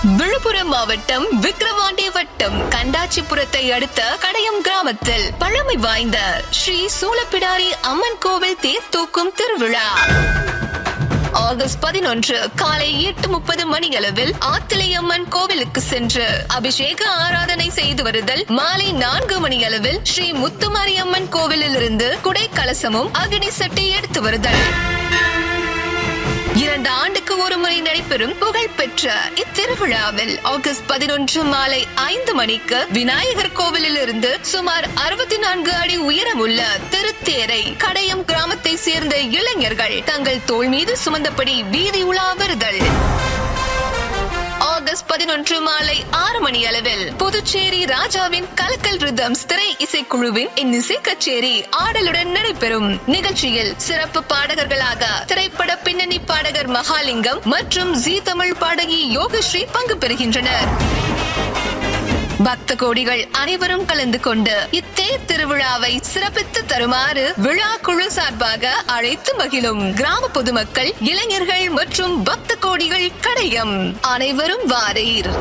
விழுப்புரம் மாவட்டம் விக்கிரவாண்டி வட்டம் கண்டாச்சிபுரத்தை அடுத்த கடையம் கிராமத்தில் பழமை வாய்ந்த ஸ்ரீ சூலப்பிடாரி அம்மன் கோவில் தேர் தூக்கும் திருவிழா ஆகஸ்ட் 11 காலை 8:30 மணியளவில் ஆத்திலையம்மன் கோவிலுக்கு சென்று அபிஷேக ஆராதனை செய்து வருதல். மாலை 4 மணியளவில் ஸ்ரீ முத்துமாரியம்மன் கோவிலில் இருந்து குடை கலசமும் அக்னி சட்டி எடுத்து வருதல். 2 ஆண்டுக்கு ஒரு முறை நடைபெறும் புகழ்பெற்ற இத்திருவிழாவில் ஆகஸ்ட் 11 மாலை 5 மணிக்கு விநாயகர் கோவிலில் இருந்து சுமார் 64 அடி உயரமுள்ள திருத்தேரை கடையம் கிராமத்தை சேர்ந்த இளைஞர்கள் தங்கள் தோள் மீது சுமந்தபடி வீதி உலா வருதல். ஆகஸ்ட் 11 மாலை 6 மணி அளவில் புதுச்சேரி ராஜாவின் கலக்கல் ரிதம்ஸ் திரை இசைக்குழுவின் இன்னிசை கச்சேரி ஆடலுடன் நடைபெறும். நிகழ்ச்சியில் சிறப்பு பாடகர்களாக திரைப்பட பின்னணி பாடகர் மகாலிங்கம் மற்றும் ஜீ தமிழ் பாடகி யோகஸ்ரீ பங்கு பெறுகின்றனர். பக்த கோடிகள் அனைவரும் கலந்து கொண்டு இத்தேர் திருவிழாவை சிறப்பித்து தருமாறு விழா குழு சார்பாக அழைத்து மகிழும் கிராம பொதுமக்கள், இளைஞர்கள் மற்றும் பக்த கோடிகள் கடையம் அனைவரும் வாரீர்.